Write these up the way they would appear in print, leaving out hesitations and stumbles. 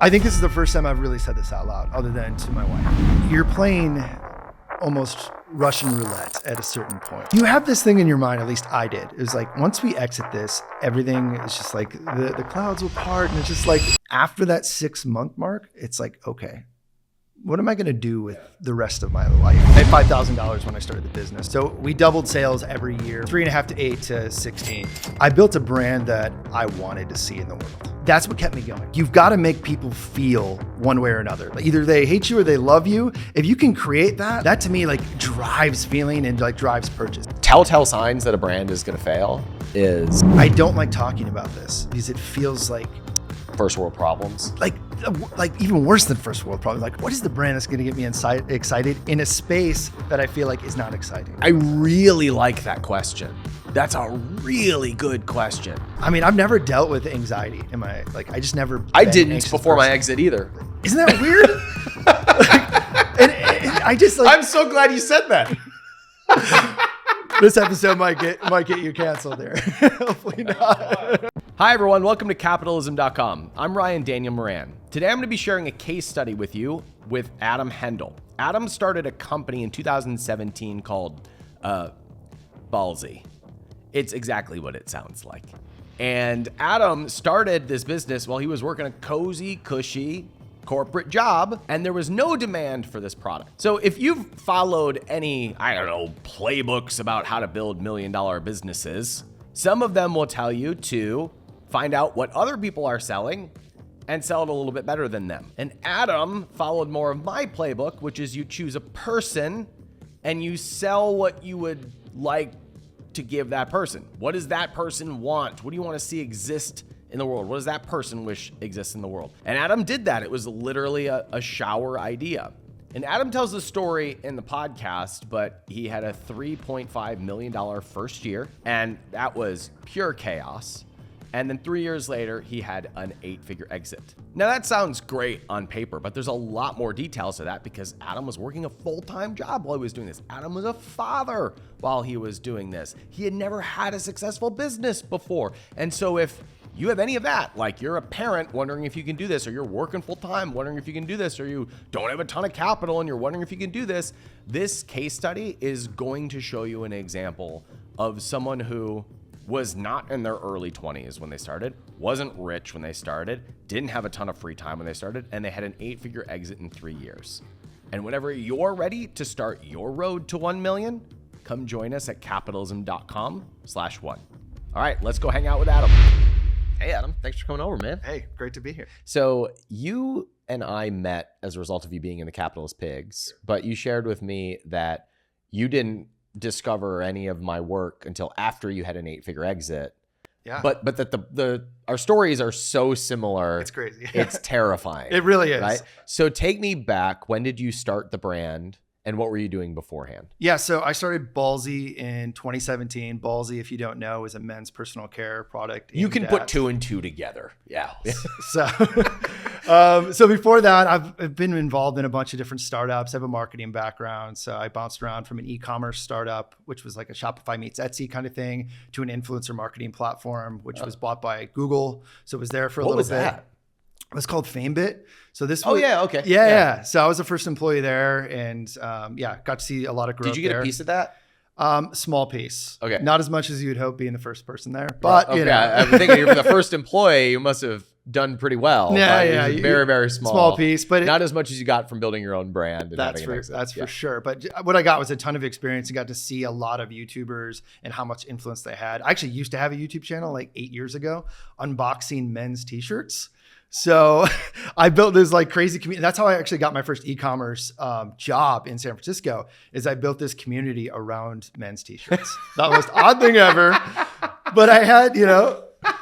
I think this is the first time I've really said this out loud, other than to my wife. You're playing almost Russian roulette at a certain point. You have this thing in your mind, at least I did. It was like, once we exit this, everything is just like, the clouds will part. And it's just like, after that 6-month mark, it's like, okay, what am I gonna do with the rest of my life? I had $5,000 when I started the business. So we doubled sales every year, 3.5 to 8 to 16. I built a brand that I wanted to see in the world. That's what kept me going. You've got to make people feel one way or another. Like either they hate you or they love you. If you can create that, that to me like drives feeling and like drives purchase. Telltale signs that a brand is gonna fail is I don't like talking about this because it feels like first world problems. Like even worse than first world problems. Like what is the brand that's going to get me excited in a space that I feel like is not exciting? I really like that question. That's a really good question. I mean, I've never dealt with anxiety in my, like, I just never. I didn't before my exit either. Isn't that weird? and I just like. I'm so glad you said that. This episode might get you canceled there. Hopefully not. Hi everyone, welcome to capitalism.com. I'm Ryan Daniel Moran. Today I'm going to be sharing a case study with you with Adam Hendle. Adam started a company in 2017 called Ballsy. It's exactly what it sounds like. And Adam started this business while he was working a cozy, cushy corporate job, and there was no demand for this product. So if you've followed any, playbooks about how to build $1 million businesses, some of them will tell you to find out what other people are selling and sell it a little bit better than them. And Adam followed more of my playbook, which is you choose a person and you sell what you would like to give that person. What does that person want? What do you want to see exist in the world? What does that person wish exists in the world? And Adam did that. It was literally a shower idea. And Adam tells the story in the podcast, but he had a $3.5 million first year, and that was pure chaos. And then 3 years later, he had an 8-figure exit. Now that sounds great on paper, but there's a lot more details to that because Adam was working a full-time job while he was doing this. Adam was a father while he was doing this. He had never had a successful business before. And so if you have any of that, like you're a parent wondering if you can do this, or you're working full-time wondering if you can do this, or you don't have a ton of capital and you're wondering if you can do this, this case study is going to show you an example of someone who was not in their early 20s when they started, wasn't rich when they started, didn't have a ton of free time when they started, and they had an 8-figure exit in 3 years. And whenever you're ready to start your road to 1 million, come join us at capitalism.com/1. All right, let's go hang out with Adam. Hey Adam, thanks for coming over, man. Hey, great to be here. So you and I met as a result of you being in the Capitalist Pigs, but you shared with me that you didn't discover any of my work until after you had an 8-figure exit. Yeah. But that our stories are so similar. It's crazy. It's terrifying. It really is. Right? So take me back. When did you start the brand? And what were you doing beforehand? Yeah, so I started Ballsy in 2017. Ballsy, if you don't know, is a men's personal care product. You can put 2 and 2 together. Yeah. So before that, I've been involved in a bunch of different startups. I have a marketing background. So I bounced around from an e-commerce startup, which was like a Shopify meets Etsy kind of thing, to an influencer marketing platform, which was bought by Google. So it was there for a little bit. What was that? It was called FameBit. So this was, okay. Yeah. So I was the first employee there, and got to see a lot of growth. Did you get there. a piece of that? Small piece. Okay. Not as much as you'd hope being the first person there, but okay. you know. I'm thinking you're the first employee. You must have done pretty well. Yeah. Very, very small piece, but not as much as you got from building your own brand. And that's for sure. But what I got was a ton of experience and got to see a lot of YouTubers and how much influence they had. I actually used to have a YouTube channel like 8 years ago, unboxing men's t-shirts. So I built this like crazy community. That's how I actually got my first e-commerce job in San Francisco, is I built this community around men's t-shirts. Not the most odd thing ever, but I had,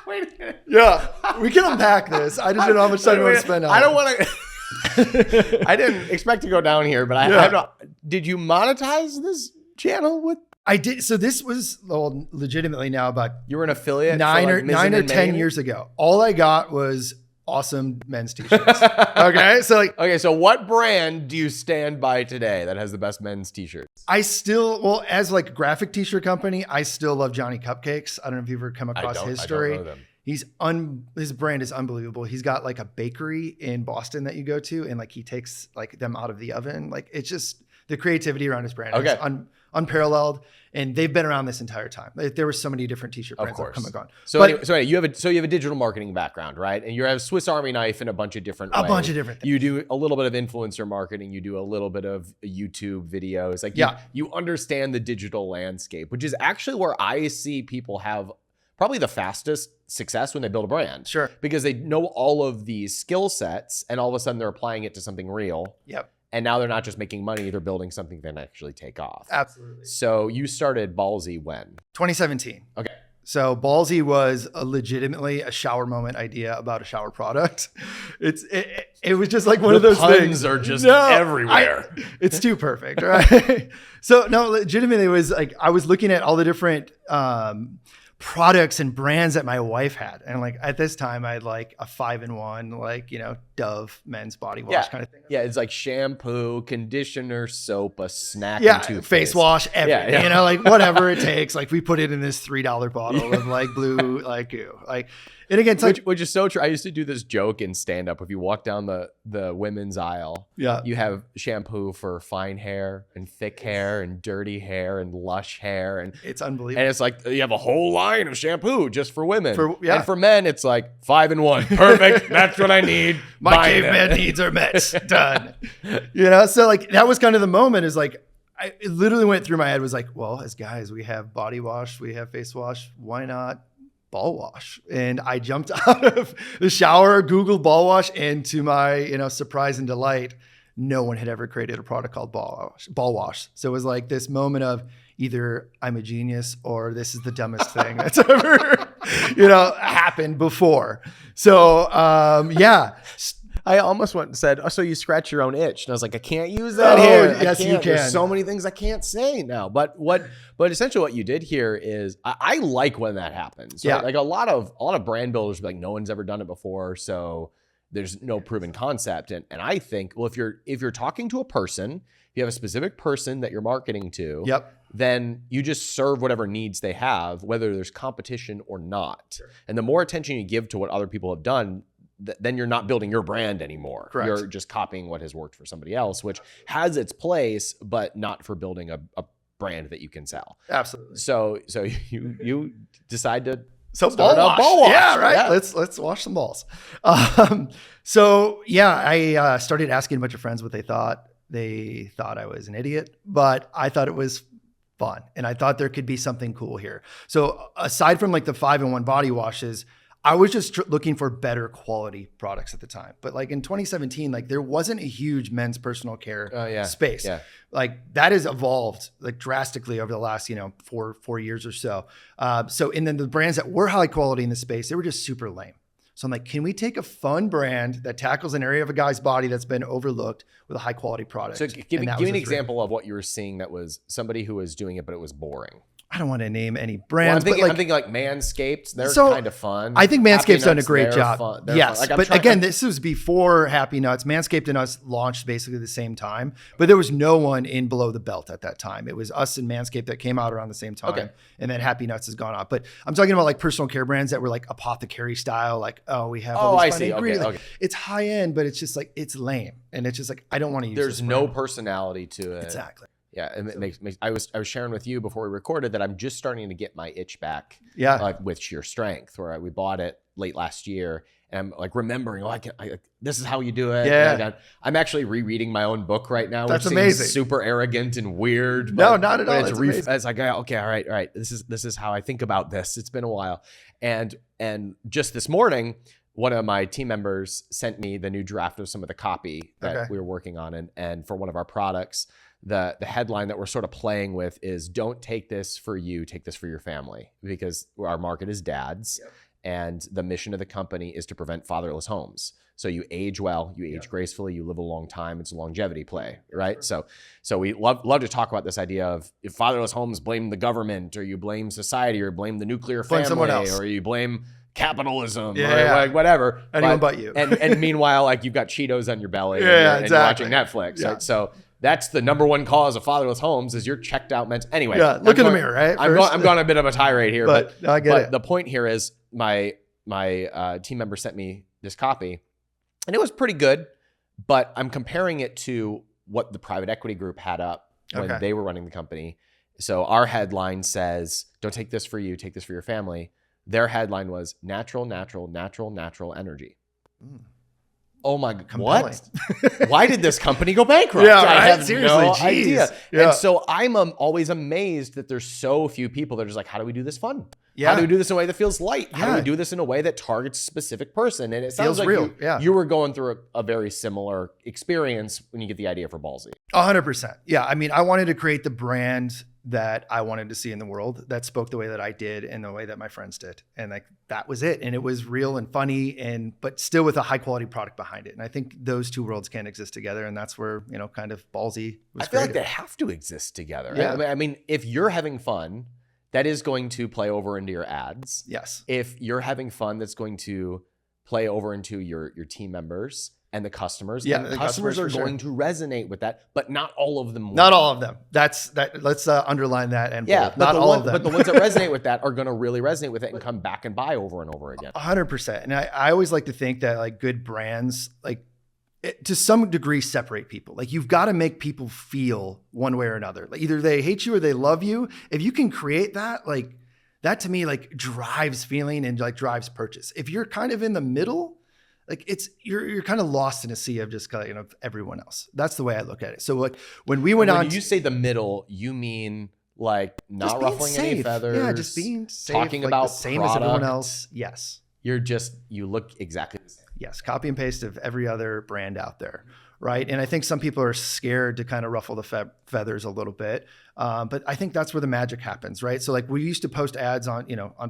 Wait a minute. Yeah, we can unpack this. I just don't know how much time you want to spend on it. I don't want to. I didn't expect to go down here, but I don't. Did you monetize this channel with? I did. So this was legitimately now about You were an affiliate nine or 10 years ago. All I got was awesome men's t-shirts. Okay. So what brand do you stand by today that has the best men's t-shirts? I still, as like a graphic t-shirt company, I still love Johnny Cupcakes. I don't know if you've ever come across his story. I don't know them. His brand is unbelievable. He's got like a bakery in Boston that you go to, and like he takes like them out of the oven. Like it's just the creativity around his brand is unparalleled, and they've been around this entire time. Like, there were so many different t-shirt brands that have come and gone. So anyway, you have a digital marketing background, right? And you have Swiss Army knife in a bunch of different ways. Bunch of different things. You do a little bit of influencer marketing. You do a little bit of YouTube videos. Like you understand the digital landscape, which is actually where I see people have probably the fastest success when they build a brand. Sure. Because they know all of these skill sets, and all of a sudden they're applying it to something real. Yep. And now they're not just making money, they're building something that can actually take off. Absolutely. So you started Ballsy when? 2017. Okay. So Ballsy was legitimately a shower moment idea about a shower product. It was just like one of those puns things. Are just everywhere. It's too perfect, right? So no, legitimately, it was like I was looking at all the different products and brands that my wife had, and like at this time I had like a 5-in-1, like, you know, Dove men's body wash kind of thing. Yeah, it's like shampoo, conditioner, soap, a snack, and toothpaste. Face wash, everything. You know, like whatever it takes. Like we put it in this $3 bottle of like blue, like goo. Like, and again, it's which is so true. I used to do this joke in stand up. If you walk down the women's aisle, you have shampoo for fine hair and thick hair and dirty hair and lush hair, and it's unbelievable. And it's like you have a whole line of shampoo just for women. And for men, it's like 5-in-1. Perfect. That's what I need. My caveman needs are met. Done. You know, so like that was kind of the moment, is like it literally went through my head, was like, well, as guys, we have body wash, we have face wash, why not ball wash? And I jumped out of the shower, Googled ball wash, and to my, you know, surprise and delight, no one had ever created a product called ball wash. So it was like this moment of either I'm a genius or this is the dumbest thing that's ever, you know, happened before. So I almost went and said, "Oh, so you scratch your own itch?" And I was like, "I can't use that here." Yes, you can. There's so many things I can't say now. But essentially what you did here is, I like when that happens. Right? Like a lot of brand builders be like, no one's ever done it before, so there's no proven concept. And I think, well, if you're talking to a person, if you have a specific person that you're marketing to, then you just serve whatever needs they have, whether there's competition or not. Sure. And the more attention you give to what other people have done, then you're not building your brand anymore. Correct. You're just copying what has worked for somebody else, which has its place, but not for building a brand that you can sell. Absolutely. So you decide to start ball wash. Yeah, right. Yeah. Let's wash some balls. I started asking a bunch of friends what they thought. They thought I was an idiot, but I thought it was fun, and I thought there could be something cool here. So aside from like the 5-in-1 body washes, I was just looking for better quality products at the time. But like in 2017, like there wasn't a huge men's personal care space. Yeah. Like that has evolved like drastically over the last, 4 years or so. And then the brands that were high quality in the space, they were just super lame. So I'm like, can we take a fun brand that tackles an area of a guy's body that's been overlooked with a high quality product? So give me an example of what you were seeing that was somebody who was doing it, but it was boring. I don't want to name any brands. Well, I'm thinking like Manscaped. They're kind of fun. I think Manscaped's done a great job. Yes, like, but again, this was before Happy Nuts. Manscaped and us launched basically the same time, but there was no one in below the belt at that time. It was us and Manscaped that came out around the same time, and then Happy Nuts has gone up. But I'm talking about like personal care brands that were like apothecary style, like, we have all these fun ingredients. Okay. It's high end, but it's just like, it's lame. And it's just like, I don't want to use There's no personality to it. Exactly. Yeah, and it makes I was sharing with you before we recorded that I'm just starting to get my itch back. With Sheer Strength, where we bought it late last year, and I'm like remembering, this is how you do it. Yeah, I'm actually rereading my own book right now. That's which amazing. Seems super arrogant and weird. No, not at all. It's like, okay, all right. This is how I think about this. It's been a while, and just this morning, one of my team members sent me the new draft of some of the copy that we were working on, and for one of our products. The headline that we're sort of playing with is, don't take this for you, take this for your family, because our market is dads. Yep. And the mission of the company is to prevent fatherless homes. So you age well, you age gracefully, you live a long time. It's a longevity play, right? Sure. So we love to talk about this idea of, if fatherless homes, blame the government, or you blame society, or blame the nuclear family, or you blame capitalism, or whatever. Anyone but you. and meanwhile, like, you've got Cheetos on your belly, and you're watching Netflix. Yeah. Right? So that's the number one cause of fatherless homes, is you're checked out mental. Anyway, look in the mirror, right? I'm going a bit of a tirade here, but I get it. The point here is, my my team member sent me this copy, and it was pretty good, but I'm comparing it to what the private equity group had up when they were running the company. So our headline says, don't take this for you, take this for your family. Their headline was natural, natural, natural, natural energy. Oh my God, what? Why did this company go bankrupt? Yeah, I right? have Seriously, no geez. idea. Yeah. And so I'm always amazed that there's so few people that are just like, how do we do this fun? Yeah. How do we do this in a way that feels light? How do Yeah. we do this in a way that targets a specific person? And it sounds Feels like real. Yeah. you were going through a very similar experience when you get the idea for Ballsy. 100%. Yeah. I mean, I wanted to create the brand that I wanted to see in the world that spoke the way that I did and the way that my friends did. And like, that was it. And it was real and funny but still with a high quality product behind it. And I think those two worlds can't exist together. And that's where, kind of Ballsy was I feel like created. they have to exist together. Yeah. I mean, if you're having fun, that is going to play over into your ads. Yes. If you're having fun, that's going to play over into your team members and the customers. Yeah, and the customers are customers for going to resonate with that, but not all of them will. Not all of them. Let's underline that. And Yeah, bold. Not all of them. But the ones that resonate with that are going to really resonate with it and come back and buy over and over again. 100%. And I always like to think that like good brands, to some degree separate people. Like you've got to make people feel one way or another. Like either they hate you or they love you. If you can create that, like that to me, like drives feeling and like drives purchase. If you're kind of in the middle, like you're kind of lost in a sea of just kind of everyone else. That's the way I look at it. So like when we went on, when you say the middle, you mean like not ruffling safe. any feathers. Yeah, just being safe. Talking like about the same as everyone product. else. Yes. You look exactly the same. Yes, copy and paste of every other brand out there, right? And I think some people are scared to kind of ruffle the feathers a little bit, but I think that's where the magic happens, right? So like we used to post ads on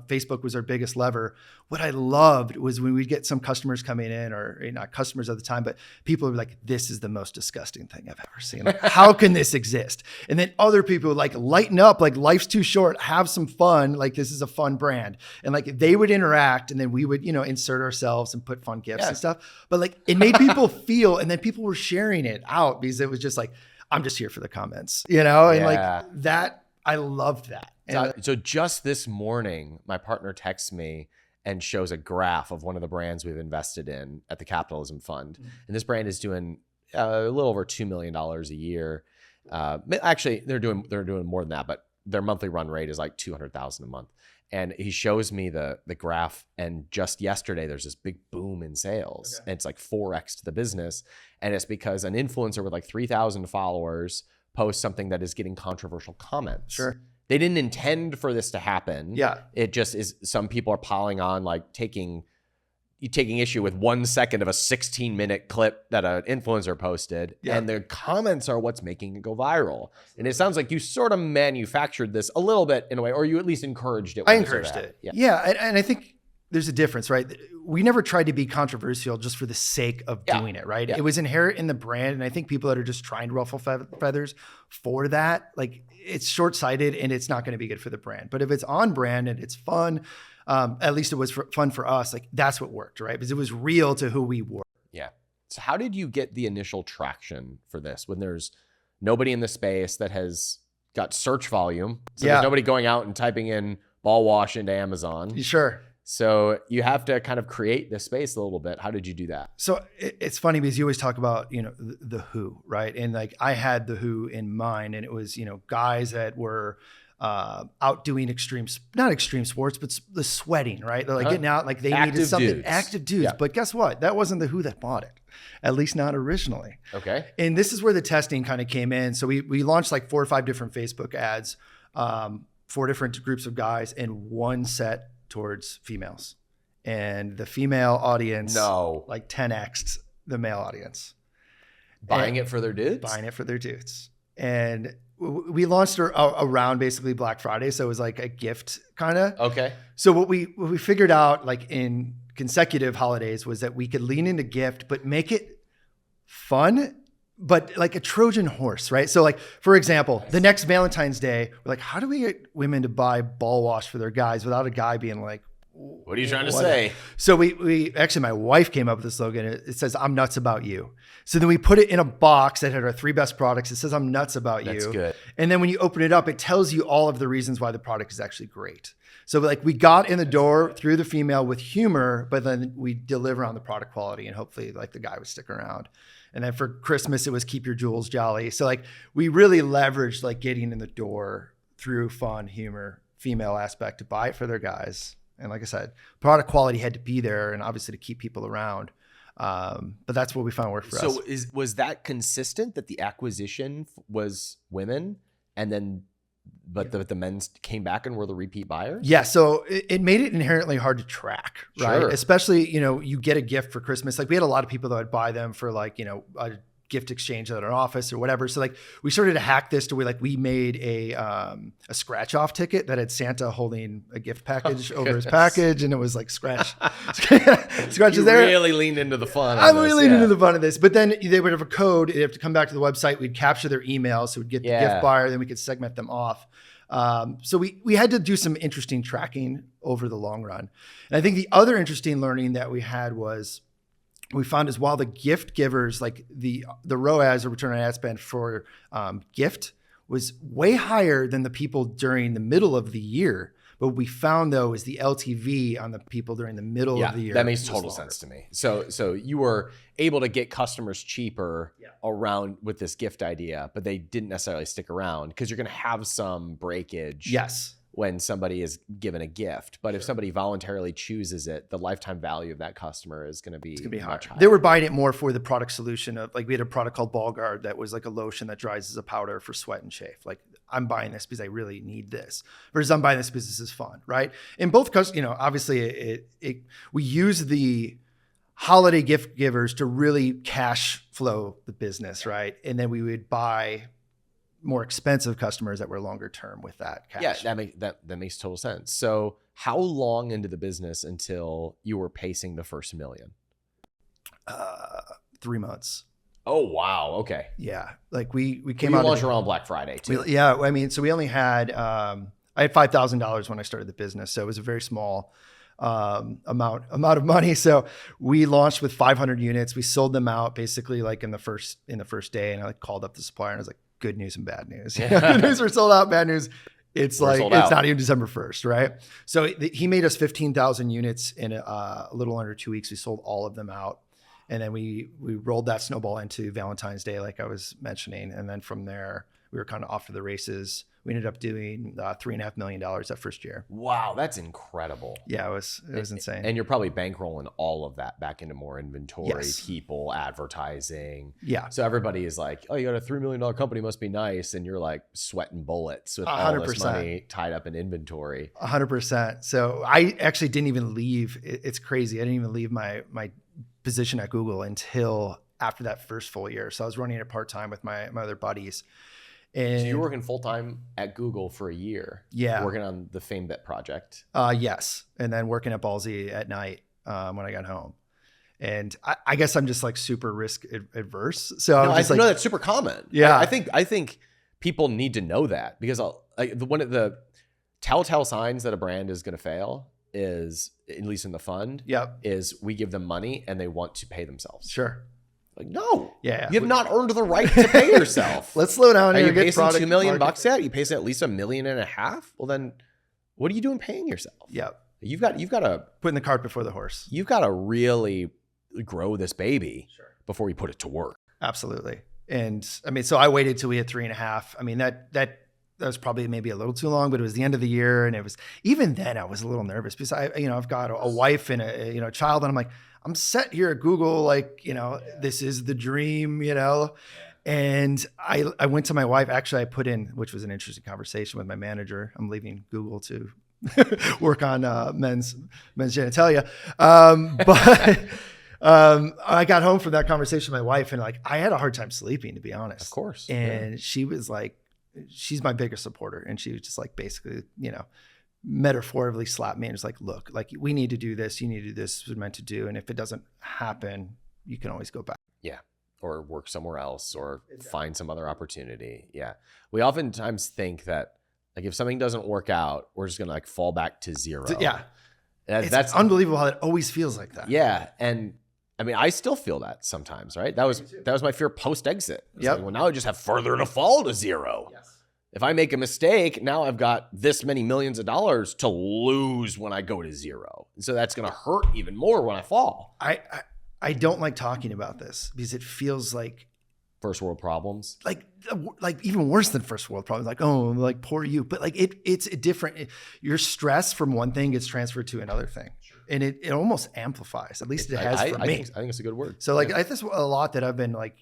Facebook was our biggest lever. What I loved was when we'd get some customers coming in, or not customers at the time, but people would be like, "This is the most disgusting thing I've ever seen. Like, how can this exist?" And then other people would like lighten up, like life's too short, have some fun, like this is a fun brand, and like they would interact, and then we would insert ourselves and put fun gifts and stuff. But like it made people feel, and then people were sharing it out because it was just like, I'm just here for the comments, and like that. I loved that. So just this morning, my partner texts me and shows a graph of one of the brands we've invested in at the Capitalism Fund. And this brand is doing a little over $2 million a year. Actually, they're doing more than that, but their monthly run rate is like $200,000 a month. And he shows me the graph, and just yesterday there's this big boom in sales. And it's like 4x to the business, and it's because an influencer with like 3,000 followers posts something that is getting controversial comments. Sure. They didn't intend for this to happen. Yeah. It just is. Some people are piling on, like taking issue with 1 second of a 16-minute clip that an influencer posted. Yeah. And the comments are what's making it go viral. And it sounds like you sort of manufactured this a little bit in a way, or you at least encouraged it. I encouraged it. Yeah. And I think there's a difference, right? We never tried to be controversial just for the sake of doing it, right? Yeah. It was inherent in the brand. And I think people that are just trying to ruffle feathers for that, like it's short-sighted and it's not going to be good for the brand. But if it's on brand and it's fun, at least it was fun for us. Like that's what worked, right? Because it was real to who we were. Yeah. So how did you get the initial traction for this when there's nobody in the space that has got search volume? So there's nobody going out and typing in ball wash into Amazon. Sure. So you have to kind of create the space a little bit. How did you do that? So it's funny because you always talk about, the who, right? And like I had the who in mind, and it was, guys that were out doing not extreme sports, but the sweating, right? They're like getting out, like they needed something. Active dudes. Yeah. But guess what? That wasn't the who that bought it, at least not originally. Okay. And this is where the testing kind of came in. So we launched like 4 or 5 different Facebook ads, 4 different groups of guys, and one set towards females. And the female audience, like 10x'd the male audience. Buying it for their dudes? Buying it for their dudes. And we launched around basically Black Friday. So it was like a gift kind of. Okay. So what we figured out like in consecutive holidays was that we could lean into gift, but make it fun, but like a Trojan horse, right? So like, for example, the next Valentine's Day, we're like, how do we get women to buy ball wash for their guys without a guy being like, What are you trying to say? So we actually, my wife came up with this slogan. It says, "I'm nuts about you." So then we put it in a box that had our 3 best products. It says, "I'm nuts about you." That's good. And then when you open it up, it tells you all of the reasons why the product is actually great. So like we got in the door through the female with humor, but then we deliver on the product quality and hopefully like the guy would stick around. And then for Christmas, it was keep your jewels jolly. So like we really leveraged like getting in the door through fun, humor, female aspect to buy it for their guys. And like I said, product quality had to be there and obviously to keep people around. But that's what we found worked for us. So was that consistent that the acquisition was women and then, but the men's came back and were the repeat buyers? Yeah. So it made it inherently hard to track, right? Sure. Especially, you get a gift for Christmas. Like we had a lot of people that would buy them for like, a gift exchange at an office or whatever. So like we started to hack this to where like we made a scratch off ticket that had Santa holding a gift package over his package. And it was like scratches there. Really leaned into the fun. I'm really leaning into the fun of this, but then they would have a code. They'd have to come back to the website. We'd capture their email. So we'd get the gift buyer, then we could segment them off. So we had to do some interesting tracking over the long run. And I think the other interesting learning that we had was we found is while the gift givers, like the ROAS or return on ad spend for gift was way higher than the people during the middle of the year. But what we found though is the LTV on the people during the middle of the year. That makes total sense to me. So you were able to get customers cheaper around with this gift idea, but they didn't necessarily stick around because you're going to have some breakage. Yes. When somebody is given a gift, but if somebody voluntarily chooses it, the lifetime value of that customer is going to be much higher. They were buying it more for the product solution of like we had a product called Ball Guard that was like a lotion that dries as a powder for sweat and chafe. Like I'm buying this because I really need this versus I'm buying this because this is fun, right? In both cases, obviously we use the holiday gift givers to really cash flow the business, right? And then we would buy more expensive customers that were longer term with that cash. Yeah, that makes total sense. So how long into the business until you were pacing the first $1 million? 3 months. Oh, wow. Okay. Yeah. Like we came out. You launched around Black Friday too. So we only had, I had $5,000 when I started the business. So it was a very small amount of money. So we launched with 500 units. We sold them out basically like in the first day. And I like called up the supplier and I was like, good news and bad news. Good news, we're sold out. Bad news, it's not even December 1st, right? So he made us 15,000 units in a little under 2 weeks. We sold all of them out. And then we rolled that snowball into Valentine's Day, like I was mentioning. And then from there, we were kind of off to the races. We ended up doing $3.5 million that first year. Wow, that's incredible. Yeah, it was insane. And you're probably bankrolling all of that back into more inventory, people, advertising. Yeah. So everybody is like, oh, you got a $3 million company, must be nice. And you're like sweating bullets with all this money tied up in inventory. 100%. So I actually didn't even leave. It's crazy. I didn't even leave my position at Google until after that first full year. So I was running it part-time with my other buddies. And so you were working full-time at Google for a year. Yeah. Working on the FameBit project. Yes. And then working at Ballsy at night when I got home. And I guess I'm just like super risk adverse. So I know that's super common. Yeah. I think people need to know that because one of the telltale signs that a brand is going to fail is, at least in the fund, is we give them money and they want to pay themselves. Sure. Like, no, yeah, you have not earned the right to pay yourself. Let's slow down here. Are you pacing $2 million yet? You pacing at least $1.5 million? Well, then what are you doing paying yourself? Yeah. You've got to putting the cart before the horse. You've got to really grow this baby before we put it to work. Absolutely. And I mean, so I waited till we had 3.5. I mean, that was probably maybe a little too long, but it was the end of the year. And it was, even then I was a little nervous because I've got a wife and a child, and I'm like, I'm set here at Google, like, this is the dream, And I went to my wife, actually I put in, which was an interesting conversation with my manager. I'm leaving Google to work on men's genitalia. But I got home from that conversation with my wife and like, I had a hard time sleeping, to be honest. Of course. And she was like, she's my biggest supporter. And she was just like, basically, metaphorically slapped me and was like, look, like we need to do this. You need to do this. We're meant to do. And if it doesn't happen, you can always go back. Yeah. Or work somewhere else or find some other opportunity. Yeah. We oftentimes think that like if something doesn't work out, we're just going to like fall back to zero. Yeah. It's That's unbelievable how it always feels like that. yeah. And I mean, I still feel that sometimes, right? That was my fear post exit. Yep. Like, well, now I just have further to fall to zero. Yes. If I make a mistake, now I've got this many millions of dollars to lose when I go to zero. And so that's going to hurt even more when I fall. I don't like talking about this because it feels like First world problems. like even worse than first world problems. Like, oh, like poor you. But like it's a different. Your stress from one thing gets transferred to another thing, and it almost amplifies. At least it has for me. I think it's a good word. So like I think a lot that I've been like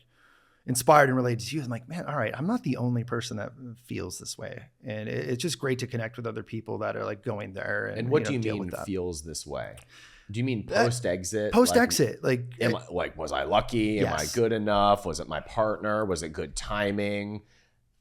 inspired and related to you. I'm like, man, all right, I'm not the only person that feels this way, and it's just great to connect with other people that are like going there. And what do you deal mean with that. feels this way? Do you mean post exit? Post exit, Was I lucky? Am I Yes. good enough? Was it my partner? Was it good timing?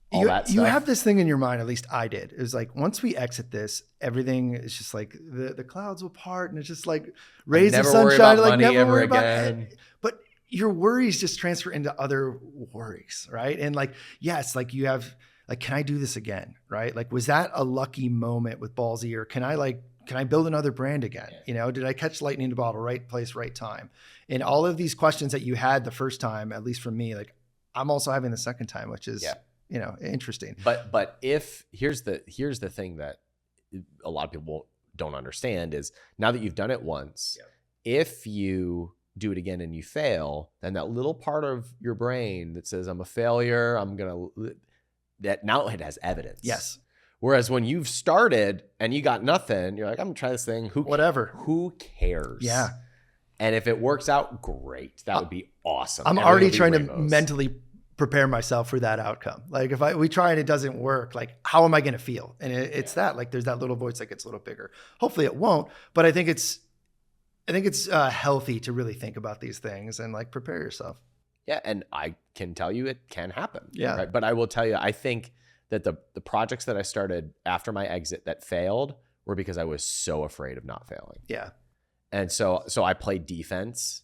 All you, that stuff. you have this thing in your mind, at least I did. It was like, once we exit this, everything is just like the clouds will part and it's just like rays of never worry sunshine. about Like money never ever worry about again. it. But your worries just transfer into other worries, right? And like, yes, like you have, like, can I do this again, right? Like, was that a lucky moment with Ballsy, or can I build another brand again? You know, did I catch lightning in a bottle, right place, right time? And all of these questions that you had the first time, at least for me, like I'm also having the second time, which is, you know, interesting. But if here's the thing that a lot of people don't understand is, now that you've done it once, if you do it again and you fail, then that little part of your brain that says I'm a failure, that now it has evidence. Yes. Whereas when you've started and you got nothing, you're like, I'm gonna try this thing. Who cares? Yeah. And if it works out, great. That would be awesome. I'm Everything already would be trying to rainbows. mentally prepare myself for that outcome. Like if we try and it doesn't work, like how am I going to feel? And it's that, like there's that little voice that gets a little bigger. Hopefully it won't, but I think it's healthy to really think about these things and like prepare yourself. Yeah, and I can tell you it can happen. Yeah. Right? But I will tell you, I think that the projects that I started after my exit that failed were because I was so afraid of not failing. Yeah. And so I played defense,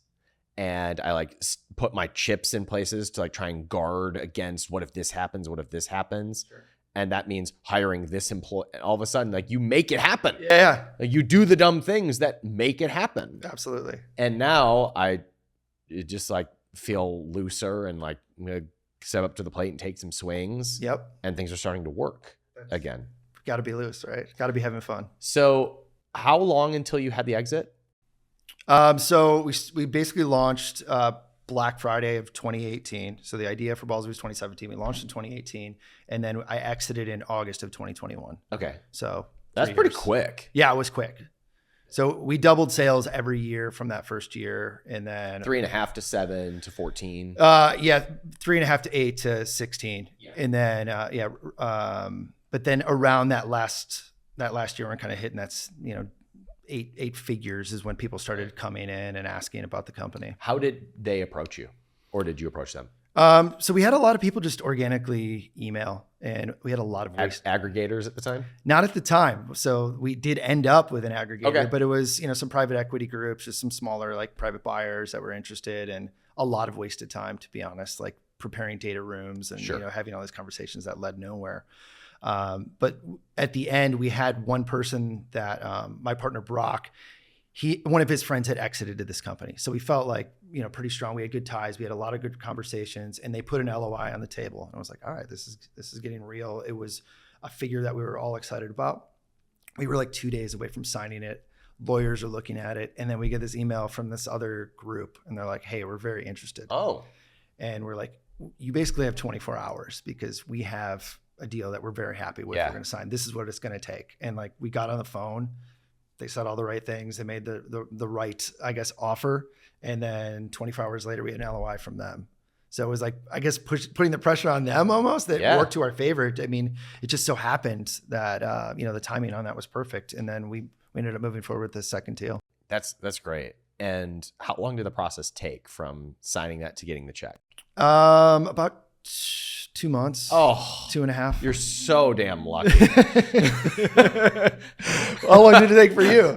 and I like put my chips in places to like try and guard against what if this happens, what if this happens. Sure. And that means hiring this employee. All of a sudden, like you make it happen. Yeah. Like you do the dumb things that make it happen. Absolutely. And now I just like feel looser and like I'm gonna step up to the plate and take some swings. Yep. And things are starting to work again. Got to be loose, right? Got to be having fun. So how long until you had the exit? So we basically launched Black Friday of 2018. So the idea for Ballsy was 2017. We launched in 2018, and then I exited in August of 2021. Okay. So That's 3 pretty years. quick. Yeah, it was quick. So we doubled sales every year from that first year, and then 3.5 to 7 to 14. 3.5 to 8 to 16, and then but then around that last year, we're kind of hitting that's eight figures is when people started coming in and asking about the company. How did they approach you, or did you approach them? So we had a lot of people just organically email, and we had a lot of Aggregators at the time? Not at the time. So we did end up with an aggregator, Okay. but it was, some private equity groups, just some smaller like private buyers that were interested, and a lot of wasted time, to be honest, like preparing data rooms and, Sure. having all these conversations that led nowhere. But at the end, we had one person that my partner, Brock, one of his friends had exited to this company. So we felt like, pretty strong. We had good ties. We had a lot of good conversations, and they put an LOI on the table. And I was like, all right, this is getting real. It was a figure that we were all excited about. We were like 2 days away from signing it. Lawyers are looking at it. And then we get this email from this other group, and they're like, hey, we're very interested. Oh. And we're like, you basically have 24 hours because we have a deal that we're very happy with. Yeah. We're going to sign. This is what it's going to take. And like, we got on the phone. They said all the right things. They made the right, I guess, offer. And then 24 hours later, we had an LOI from them. So it was like, I guess, putting the pressure on them almost that worked to our favor. I mean, it just so happened that, the timing on that was perfect. And then we ended up moving forward with the second deal. That's great. And how long did the process take from signing that to getting the check? About 2 months. Oh, 2.5. You're so damn lucky. How long did it take for you?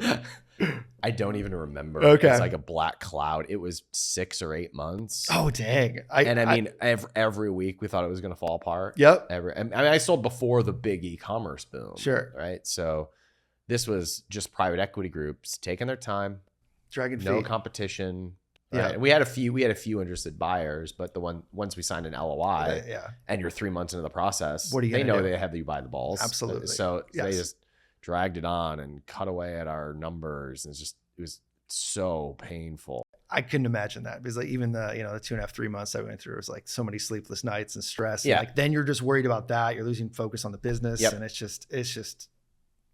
I don't even remember. Okay. It's like a black cloud. It was 6 or 8 months. Oh, dang. I mean, every week we thought it was going to fall apart. Yep. I mean, I sold before the big e-commerce boom. Sure. Right. So This was just private equity groups taking their time, Dragon no feet. competition. Yeah. Right? We had a few interested buyers, but once we signed an LOI, Yeah. and you're 3 months into the process, What are you they gonna know do? they have you by the balls. Absolutely. So they Yes. just dragged it on and cut away at our numbers. And it was so painful. I couldn't imagine that because like even the 2.5, 3 months I went through, it was like so many sleepless nights and stress. Yeah. And like then you're just worried about that. You're losing focus on the business. Yep. And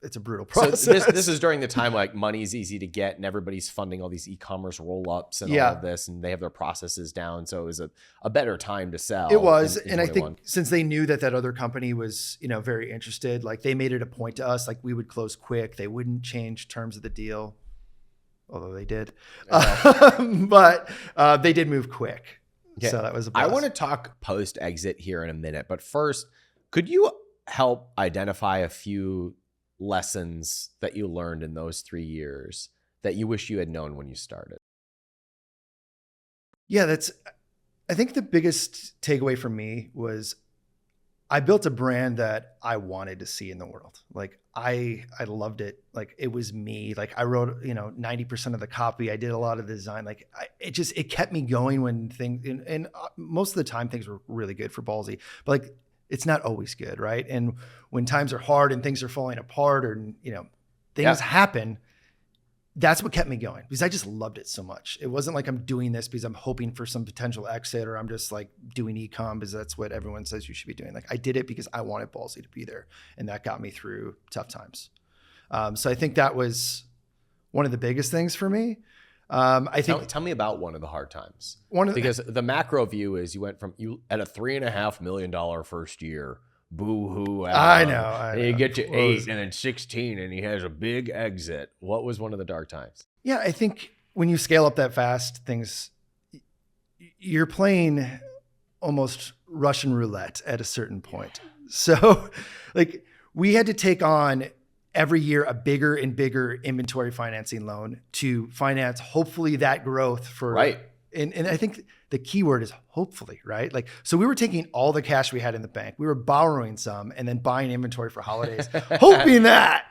it's a brutal So process. this is during the time like money's easy to get and everybody's funding all these e-commerce roll-ups and all of this, and they have their processes down. So it was a better time to sell. It was. in And I 21. think since they knew that other company was, very interested, like they made it a point to us, like we would close quick. They wouldn't change terms of the deal, although they did. But they did move quick. Okay. So that was a I plus. want to talk post-exit here in a minute, but first, could you help identify a few lessons that you learned in those 3 years that you wish you had known when you started? Yeah, I think the biggest takeaway for me was I built a brand that I wanted to see in the world. Like I loved it. Like it was me. Like I wrote, 90% of the copy. I did a lot of the design. Like it kept me going when things, and most of the time things were really good for Ballsy, but like it's not always good, right? And when times are hard and things are falling apart or, things happen, that's what kept me going because I just loved it so much. It wasn't like I'm doing this because I'm hoping for some potential exit or I'm just like doing e-com because that's what everyone says you should be doing. Like I did it because I wanted Ballsy to be there, and that got me through tough times. So I think that was one of the biggest things for me. I think Tell me about one of the hard times. because The macro view is you went from at a $3.5 million first year. Boo hoo! I know. And you get to 8 and then 16, and he has a big exit. What was one of the dark times? Yeah, I think when you scale up that fast, you're playing almost Russian roulette at a certain point. So like we had to take on every year a bigger and bigger inventory financing loan to finance hopefully that growth for Right. And I think the key word is hopefully, right? Like, so we were taking all the cash we had in the bank, we were borrowing some and then buying inventory for holidays, hoping that,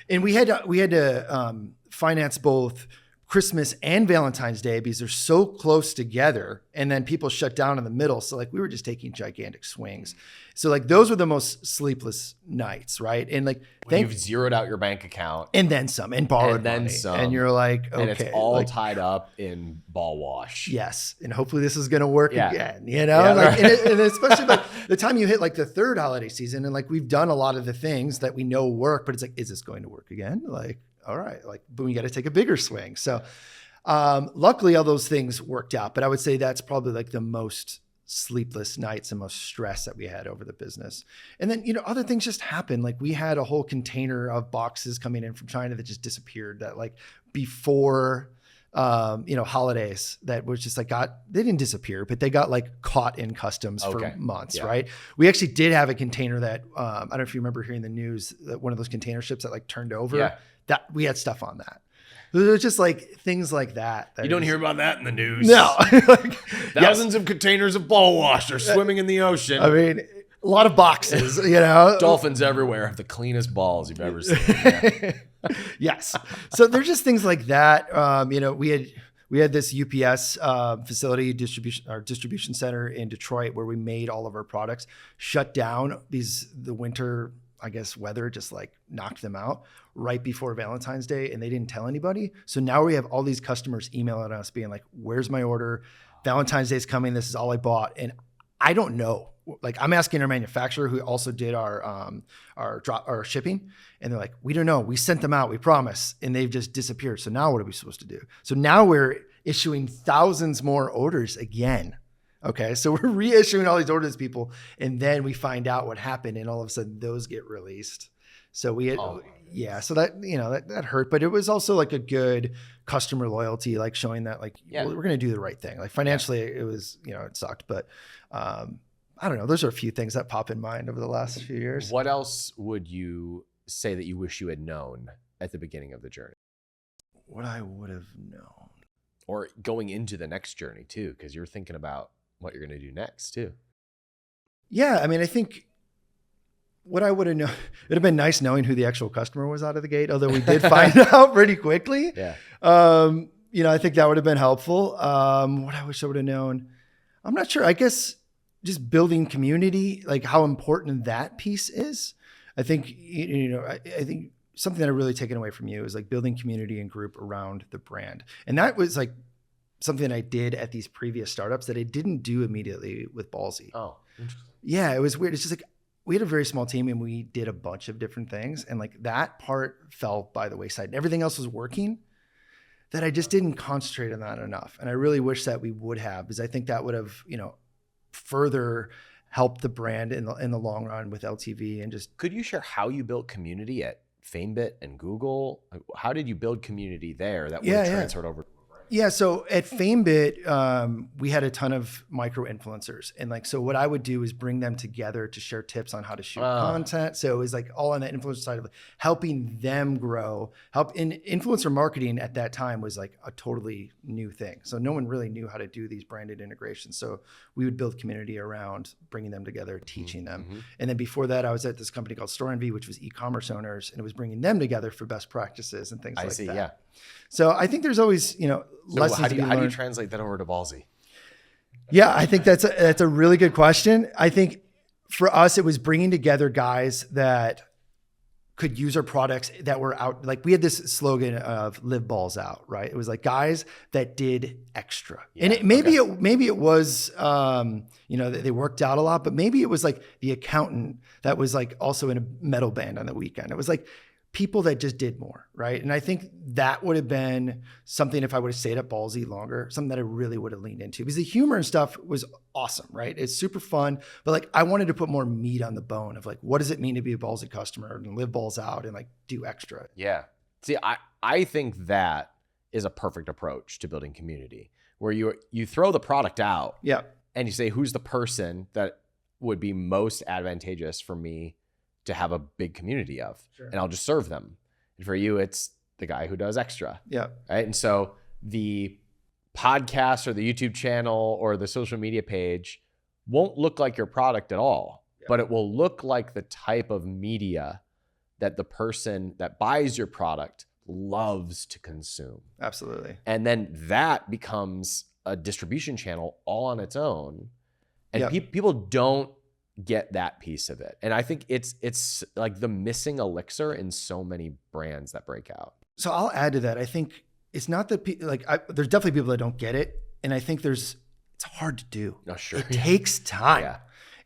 and we had to finance both Christmas and Valentine's Day because they're so close together, and then people shut down in the middle. So like we were just taking gigantic swings. So like those were the most sleepless nights, right? And like You've zeroed out your bank account and then some and borrowed and then money. some, and you're like, okay, and it's all like, tied up in ball wash. yes, and hopefully this is going to work again. Yeah, like, and especially like the time you hit like the third holiday season, and like we've done a lot of the things that we know work, but it's like, is this going to work again? Like, all right, like, but we got to take a bigger swing. So luckily all those things worked out, but I would say that's probably like the most sleepless nights and most stress that we had over the business. And then, other things just happened. Like we had a whole container of boxes coming in from China that just disappeared that like before, holidays that was just like they didn't disappear, but they got like caught in customs for months. Right. We actually did have a container that, I don't know if you remember hearing the news that one of those container ships that like turned over, that we had stuff on that. It was just like things like that. You don't hear about that in the news. No. Thousands of containers of ball wash are swimming in the ocean. I mean, a lot of boxes, Dolphins everywhere have the cleanest balls you've ever seen. Yeah. Yes. So there's just things like that. We had this UPS facility distribution center in Detroit where we made all of our products, shut down the winter, I guess, weather just like knocked them out right before Valentine's Day, and they didn't tell anybody. So now we have all these customers emailing us being like, where's my order? Valentine's Day is coming. This is all I bought. And I don't know. Like I'm asking our manufacturer who also did our shipping, and they're like, we don't know. We sent them out, we promise. And they've just disappeared. So now what are we supposed to do? So now we're issuing thousands more orders again. Okay. So we're reissuing all these orders to people, and then we find out what happened, and all of a sudden those get released. So we had, so that, that hurt, but it was also like a good customer loyalty, like showing that like, we're going to do the right thing. Like financially it was, it sucked, but, I don't know. Those are a few things that pop in mind over the last few years. What else would you say that you wish you had known at the beginning of the journey? What I would have known. Or going into the next journey too, because you're thinking about what you're going to do next too. Yeah. I mean, I think what I would have known, it'd have been nice knowing who the actual customer was out of the gate, although we did find out pretty quickly. Yeah. I think that would have been helpful. What I wish I would have known, I'm not sure. I guess just building community, like how important that piece is. I think, I think something that I really taken away from you is like building community and group around the brand. And that was like something I did at these previous startups that I didn't do immediately with Ballsy. Oh, interesting. Yeah, it was weird. It's just like, we had a very small team and we did a bunch of different things. And like that part fell by the wayside and everything else was working, that I just didn't concentrate on that enough. And I really wish that we would have, because I think that would have, further helped the brand in the long run with LTV and just. Could you share how you built community at FameBit and Google? How did you build community there that would have transferred over? Yeah. So at FameBit, we had a ton of micro influencers. And like, so what I would do is bring them together to share tips on how to shoot content. So it was like all on the influencer side of helping them grow, in influencer marketing at that time was like a totally new thing. So no one really knew how to do these branded integrations. So we would build community around bringing them together, teaching them. Mm-hmm. And then before that, I was at this company called Store Envy, which was e-commerce owners, and it was bringing them together for best practices and things like that. Yeah. So I think there's always, lessons how do to be learned. How do you translate that over to Ballsy? Yeah, I think that's a really good question. I think for us, it was bringing together guys that could use our products that were out. Like we had this slogan of "Live Balls Out," right? It was like guys that did extra, and maybe it was they worked out a lot, but maybe it was like the accountant that was like also in a metal band on the weekend. It was like people that just did more, right? And I think that would have been something, if I would have stayed at Ballsy longer, something that I really would have leaned into, because the humor and stuff was awesome, right? It's super fun, but like I wanted to put more meat on the bone of like, what does it mean to be a Ballsy customer and live balls out and like do extra? Yeah. See, I think that is a perfect approach to building community, where you throw the product out, and you say, who's the person that would be most advantageous for me to have a big community of, and I'll just serve them. And for you, it's the guy who does extra. Yeah. Right. And so the podcast or the YouTube channel or the social media page won't look like your product at all, but it will look like the type of media that the person that buys your product loves to consume. Absolutely. And then that becomes a distribution channel all on its own. And people don't get that piece of it. And I think it's like the missing elixir in so many brands that break out. So I'll add to that. I think it's not that there's definitely people that don't get it. And I think it's hard to do. Oh, sure. It takes time. Yeah.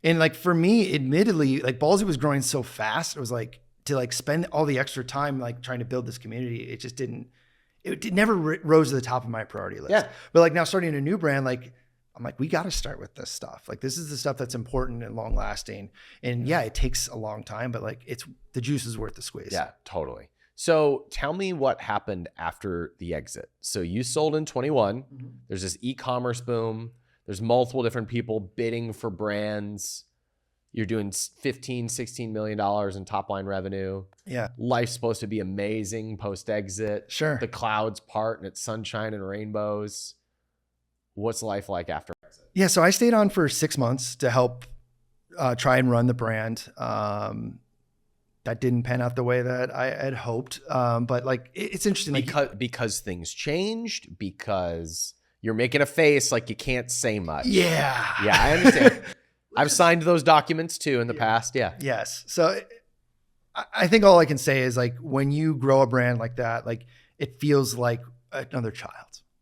And like for me, admittedly, like Ballsy was growing so fast. It was like to like spend all the extra time like trying to build this community. It just never rose to the top of my priority list. Yeah. But like now starting a new brand, like I'm like, we got to start with this stuff. Like this is the stuff that's important and long lasting. And it takes a long time, but like the juice is worth the squeeze. Yeah, totally. So tell me what happened after the exit. So you sold in 21. Mm-hmm. There's this e-commerce boom. There's multiple different people bidding for brands. You're doing $15, $16 million in top line revenue. Yeah. Life's supposed to be amazing post-exit. Sure. The clouds part and it's sunshine and rainbows. What's life like after exit? Yeah, so I stayed on for 6 months to help try and run the brand. That didn't pan out the way that I had hoped. But like, it's interesting. Because things changed, because you're making a face like you can't say much. Yeah. Yeah, I understand. I've signed those documents too in the past. Yeah. Yes. So I think all I can say is like, when you grow a brand like that, like it feels like another child.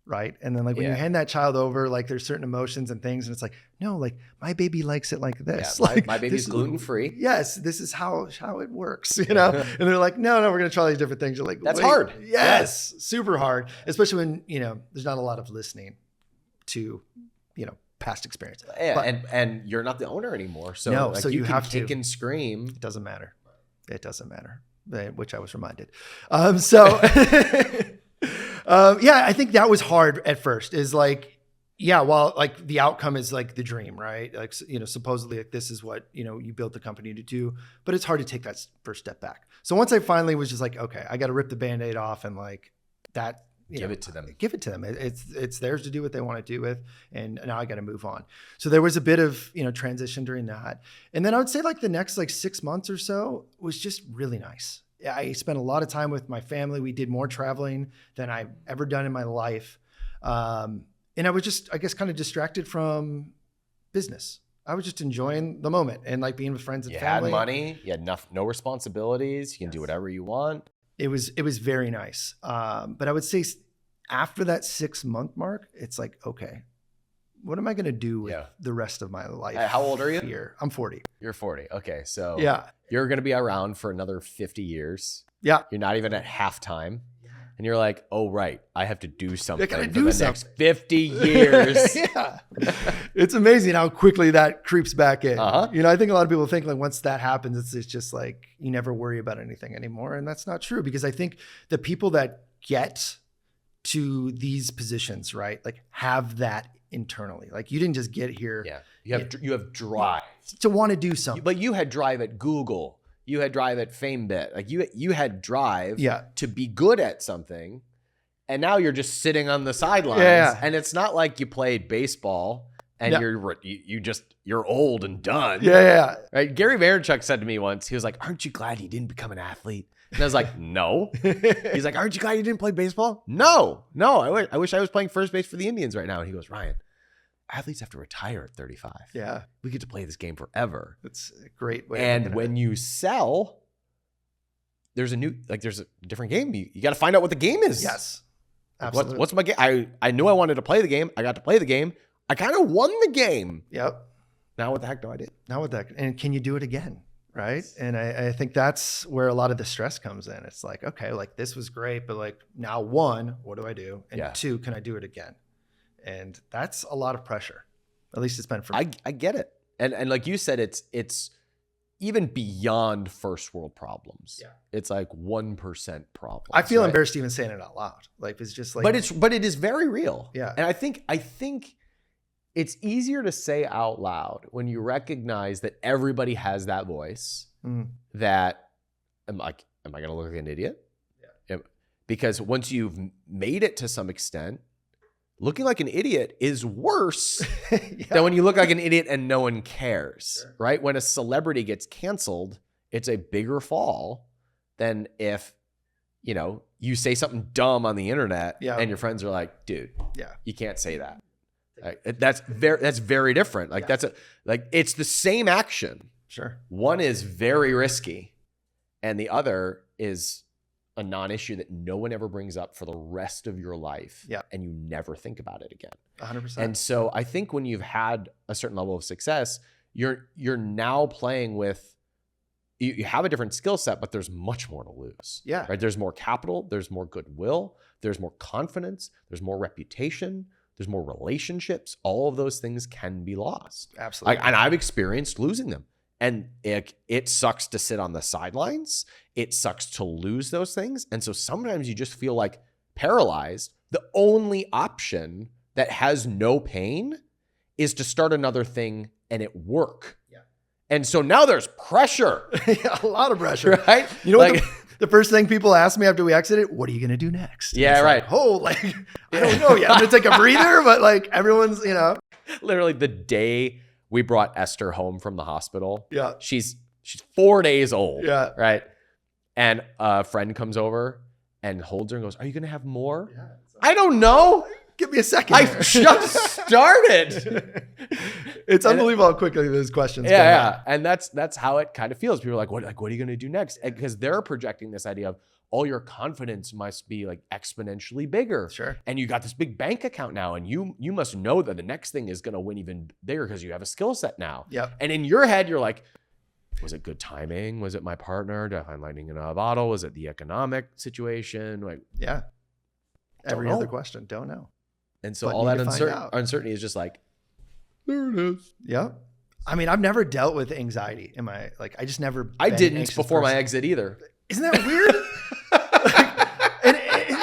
Right. And then like when you hand that child over, like there's certain emotions and things. And it's like, no, like my baby likes it like this. Yeah, like my baby's gluten-free. Yes. This is how it works, And they're like, no, we're going to try these different things. You're like, that's hard. Yes. Super hard. Especially when, there's not a lot of listening to, past experience. Yeah, but, and you're not the owner anymore. So, so you have to kick and scream. It doesn't matter. It doesn't matter. Which I was reminded. I think that was hard at first, is like, while like the outcome is like the dream, right? Like, supposedly like this is what, you built the company to do, but it's hard to take that first step back. So once I finally was just like, okay, I got to rip the Band-Aid off, and like that Give it to them. Give it to them. It's theirs to do what they want to do with. And now I got to move on. So there was a bit of, transition during that. And then I would say like the next like 6 months or so was just really nice. I spent a lot of time with my family. We did more traveling than I've ever done in my life. And I was just, I guess, kind of distracted from business. I was just enjoying the moment and like being with friends and family. You had money, you had no responsibilities. You can do whatever you want. It was very nice. But I would say after that 6 month mark, it's like, okay, what am I going to do with the rest of my life? How old are you? Here? I'm 40. You're 40. Okay. So you're going to be around for another 50 years. Yeah. You're not even at halftime. And you're like, oh, right, I have to do something for the next 50 years. Yeah. It's amazing how quickly that creeps back in. Uh-huh. I think a lot of people think like once that happens, it's just like you never worry about anything anymore. And that's not true, because I think the people that get to these positions, right, like have that internally. Like you didn't just get here. Yeah. You have drive. To want to do something. But you had drive at Google. You had drive at FameBit. Like you had drive to be good at something. And now you're just sitting on the sidelines. Yeah. And it's not like you played baseball and you're old and done. Yeah. Right? Gary Vaynerchuk said to me once, he was like, aren't you glad you didn't become an athlete? And I was like, no. He's like, aren't you glad you didn't play baseball? No. I wish I was playing first base for the Indians right now. And he goes, Ryan, athletes have to retire at 35. Yeah. We get to play this game forever. That's a great way. And when you sell, there's a different game. You got to find out what the game is. Yes. Like, Absolutely. what's my game? I knew I wanted to play the game. I got to play the game. I kind of won the game. Yep. Now what the heck do I do? Now what the heck? And can you do it again? Right. And I think that's where a lot of the stress comes in. It's like, okay, like this was great, but like now one, what do I do? And two, can I do it again? And that's a lot of pressure. At least it's been for me. I get it. And like you said, it's even beyond first world problems. Yeah. It's like 1% problems. I feel embarrassed even saying it out loud. Like it's just like But it is very real. Yeah. And I think it's easier to say out loud when you recognize that everybody has that voice. That am I going to look like an idiot? Yeah. Because once you've made it to some extent, looking like an idiot is worse than when you look like an idiot and no one cares, right? When a celebrity gets canceled, it's a bigger fall than if, you say something dumb on the internet and your friends are like, dude, you can't say that. That's very different. Like it's the same action. Sure. One is very risky and the other is a non-issue that no one ever brings up for the rest of your life. Yeah. And you never think about it again. 100%. And so I think when you've had a certain level of success, you're now playing with, you have a different skill set, but there's much more to lose. Yeah. Right. There's more capital. There's more goodwill. There's more confidence. There's more reputation. There's more relationships. All of those things can be lost. Absolutely. And I've experienced losing them. And it sucks to sit on the sidelines. It sucks to lose those things. And so sometimes you just feel like paralyzed. The only option that has no pain is to start another thing and it work. Yeah. And so now there's pressure. A lot of pressure. Right? You know what the first thing people ask me after we exited, what are you going to do next? Yeah, right. Like, I don't know yet. I'm going to take a breather, but like everyone's, Literally the day we brought Esther home from the hospital. Yeah. She's 4 days old. Yeah. Right. And a friend comes over and holds her and goes, are you going to have more? Yeah, I don't know. Give me a second. I just started. It's unbelievable how quickly those questions come out. And that's how it kind of feels. People are like, what are you going to do next? Because they're projecting this idea of all your confidence must be like exponentially bigger. Sure. And you got this big bank account now, and you must know that the next thing is going to win even bigger because you have a skill set now. Yep. And in your head, you're like, was it good timing? Was it my partner? Did I find lightning in a bottle? Was it the economic situation? Like, yeah. Every other question, don't know. And so all that uncertainty is just like, there it is. Yeah. I mean, I've never dealt with anxiety in my, I just never. I didn't before my exit either. Isn't that weird? and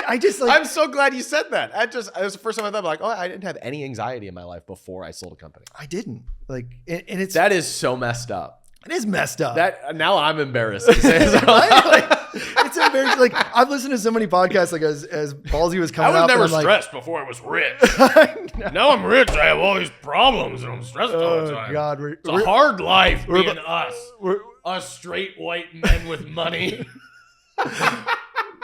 I just I'm so glad you said that. It was the first time I thought like, oh, I didn't have any anxiety in my life before I sold a company. I didn't and it's. That is so messed up. It is messed up. That now I'm embarrassed to say right? It's embarrassing. Like I've listened to so many podcasts, like as Ballsy was coming I was up. never and I'm stressed before I was rich. Like, Now I'm rich. I have all these problems and I'm stressed all the oh time. God, It's a hard life being we're- us straight white men with money.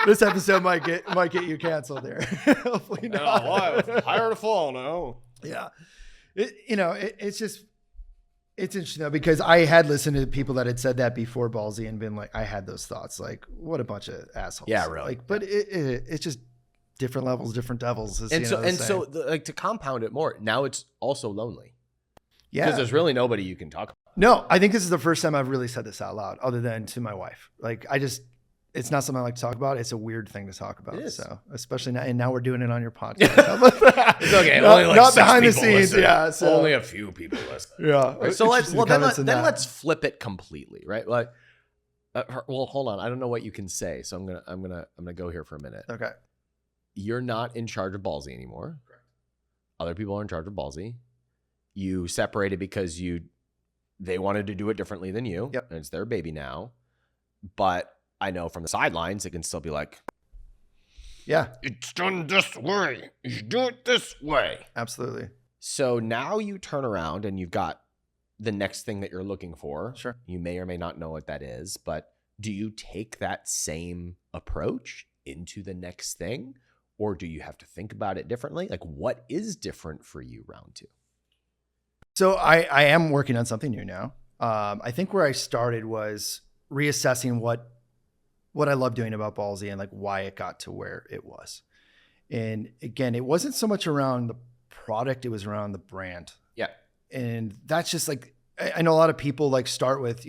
this episode might get you canceled there. Hopefully not. Higher to fall now. Yeah, it's just. It's interesting though, because I had listened to people that had said that before Ballsy and been like, I had those thoughts, like, what a bunch of assholes. Yeah, really. Like, but it's just different levels, different devils. Like to compound it more, now it's also lonely. Yeah. Because there's really nobody you can talk about. No, I think this is the first time I've really said this out loud, other than to my wife. Like, it's not something I like to talk about. It's a weird thing to talk about. It is. So, especially now, and now we're doing it on your podcast. It's okay. Not, only like not 6 behind the people scenes. listen. Yeah. So, Only a few people listen. yeah. Right, so let's that. flip it completely, right? Like, well, hold on. I don't know what you can say, so I'm gonna go here for a minute. Okay. You're not in charge of Ballsy anymore. Correct. Other people are in charge of Ballsy. You separated because they wanted to do it differently than you. Yep. And it's their baby now. But I know from the sidelines, it can still be like, Yeah, It's done this way. You should do it this way. absolutely. so now you turn around and you've got the next thing that you're looking for. Sure. You may or may not know what that is, but do you take that same approach into the next thing? Or do you have to think about it differently? Like, what is different for you round 2? So I am working on something new now. I think where I started was reassessing what I love doing about Ballsy and like why it got to where it was. And again, it wasn't so much around the product, it was around the brand. Yeah. And that's just like, I know a lot of people like start with,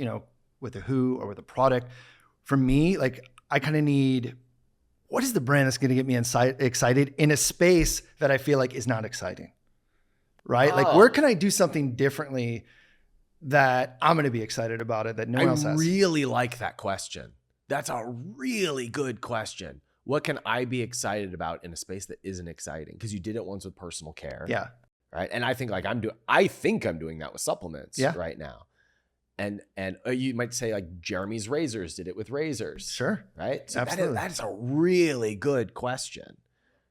with a who or with a product. For me, like I kind of need, what is the brand that's going to get me excited in a space that I feel like is not exciting? Right? Like where can I do something differently that I'm going to be excited about it that no one else has? I really like that question. That's a really good question. What can I be excited about in a space that isn't exciting? Because you did it once with personal care. Yeah. Right. And I think I'm doing that with supplements right now. And you might say like Jeremy's Razors did it with razors. Sure. Right. So Absolutely. that is a really good question.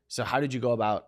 So how did you go about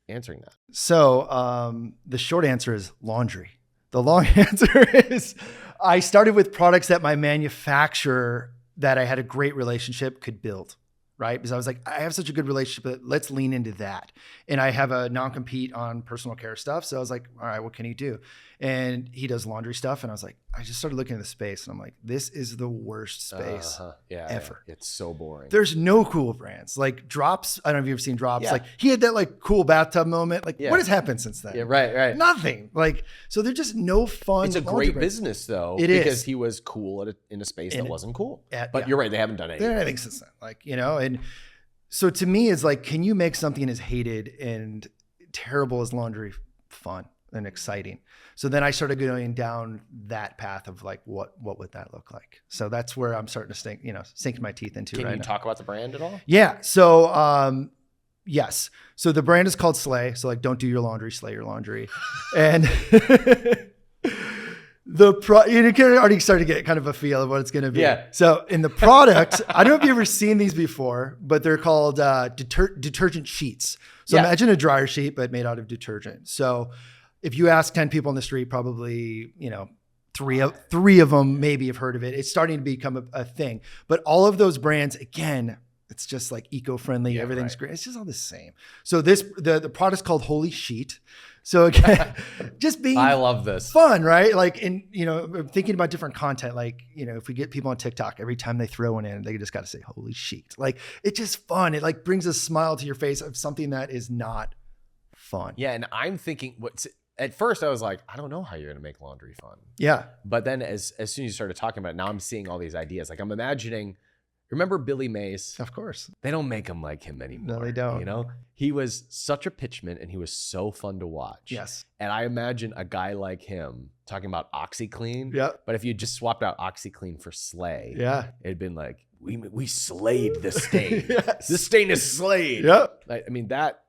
answering that? So the short answer is laundry. The long answer is I started with products that my manufacturer that I had a great relationship could build, right? Because I was like, I have such a good relationship, but let's lean into that. And I have a non-compete on personal care stuff. So I was like, all right, what can he do? And he does laundry stuff. And I was like, I just started looking at the space and I'm like, this is the worst space ever. Yeah. It's so boring. There's no cool brands like Drops. I don't know if you've ever seen Drops. Yeah. Like he had that like cool bathtub moment. Like Yeah. what has happened since then? Yeah, right. Nothing. Like, so they're just no fun. It's a laundry great brands. business though, It because is. he was cool in a space that wasn't cool. But yeah. you're right, they haven't done They're anything. anything since then. Like, and so to me it's like, can you make something as hated and terrible as laundry fun and exciting? So then I started going down that path of like, what would that look like? So that's where I'm starting to sink my teeth into. Can you talk about the brand at all? Yeah. So, yes. So the brand is called Slay. So like, don't do your laundry, slay your laundry. And you can already start to get kind of a feel of what it's going to be. Yeah. So in the product, I don't know if you've ever seen these before, but they're called detergent sheets. So imagine a dryer sheet, but made out of detergent. So if you ask 10 people on the street, probably, three of them maybe have heard of it. It's starting to become a thing. But all of those brands, again, it's just like eco-friendly. Everything's great. It's just all the same. So the product's called Holy Sheet. So again, just being I love this. fun, right? Like, and thinking about different content, like, if we get people on TikTok, every time they throw one in, they just got to say Holy Sheet. Like, it's just fun. It like brings a smile to your face of something that is not fun. Yeah, and I'm thinking at first I was like, I don't know how you're gonna make laundry fun. Yeah. But then as soon as you started talking about it, now I'm seeing all these ideas. Like I'm imagining, remember Billy Mays? Of course. They don't make him like him anymore. No, they don't. He was such a pitchman and he was so fun to watch. Yes. And I imagine a guy like him talking about OxyClean. Yeah. But if you just swapped out OxyClean for Slay, it'd been like, we slayed the stain. Yes. The stain is slayed. Yeah. I mean, that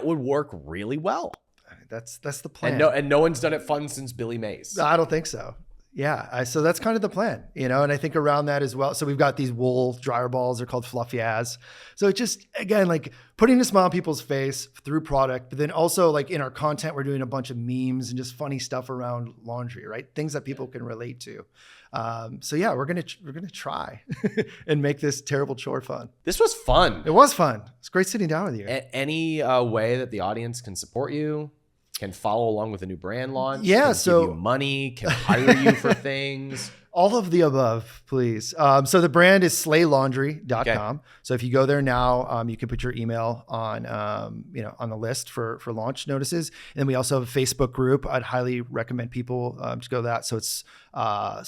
would work really well. That's the plan. And no one's done it fun since Billy Mays. I don't think so. Yeah, so that's kind of the plan, and I think around that as well. So we've got these wool dryer balls. They're called Fluffy As. So it just, again, like putting a smile on people's face through product, but then also like in our content, we're doing a bunch of memes and just funny stuff around laundry, right? Things that people can relate to. So yeah, we're gonna try and make this terrible chore fun. This was fun. It was fun. It's great sitting down with you. Any way that the audience can support you? Can follow along with a new brand launch? Yeah, can so give you money, can hire you for things. All of the above, please. So the brand is slaylaundry.com. Okay. So if you go there now, you can put your email on, on the list for launch notices. And then we also have a Facebook group. I'd highly recommend people to go to that. So it's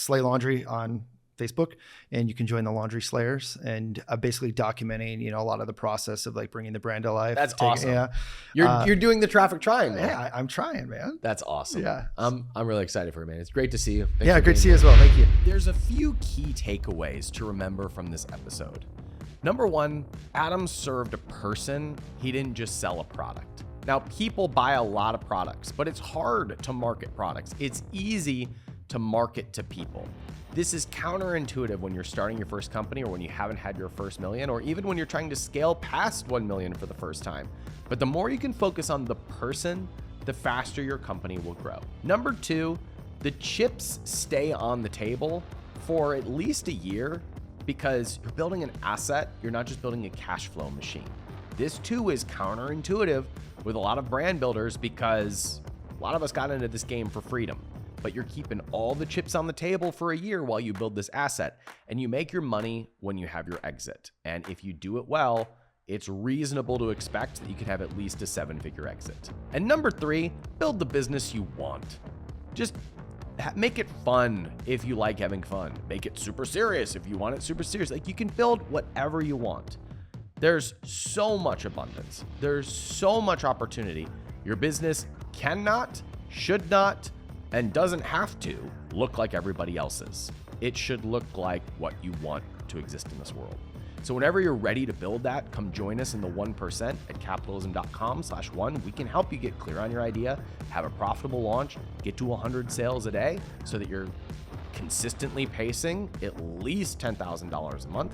Slay Laundry on Facebook, and you can join the Laundry Slayers, and basically documenting, a lot of the process of like bringing the brand to life. That's awesome. Yeah. You're doing the traffic triangle. Yeah, I'm trying, man. That's awesome. Yeah. I'm really excited for you, man. It's great to see you. Thanks Yeah, for great to being see you as well. Thank you. There's a few key takeaways to remember from this episode. Number one, Adam served a person. He didn't just sell a product. Now, people buy a lot of products, but it's hard to market products. It's easy to market to people. This is counterintuitive when you're starting your first company, or when you haven't had your first million, or even when you're trying to scale past 1 million for the first time. But the more you can focus on the person, the faster your company will grow. Number two, the chips stay on the table for at least a year, because you're building an asset. You're not just building a cash flow machine. This too is counterintuitive with a lot of brand builders, because a lot of us got into this game for freedom. But you're keeping all the chips on the table for a year while you build this asset, and you make your money when you have your exit. And if you do it well, it's reasonable to expect that you could have at least a 7-figure exit. And number three, build the business you want. Just make it fun if you like having fun. Make it super serious if you want it super serious. Like, you can build whatever you want. There's so much abundance. There's so much opportunity. Your business cannot, should not, and doesn't have to look like everybody else's. It should look like what you want to exist in this world. So whenever you're ready to build that, come join us in the 1% at capitalism.com/1. We can help you get clear on your idea, have a profitable launch, get to 100 sales a day so that you're consistently pacing at least $10,000 a month.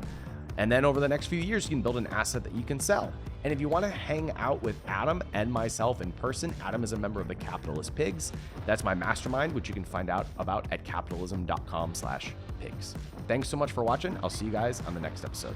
And then over the next few years, you can build an asset that you can sell. And if you want to hang out with Adam and myself in person, Adam is a member of the Capitalist Pigs. That's my mastermind, which you can find out about at capitalism.com/pigs. Thanks so much for watching. I'll see you guys on the next episode.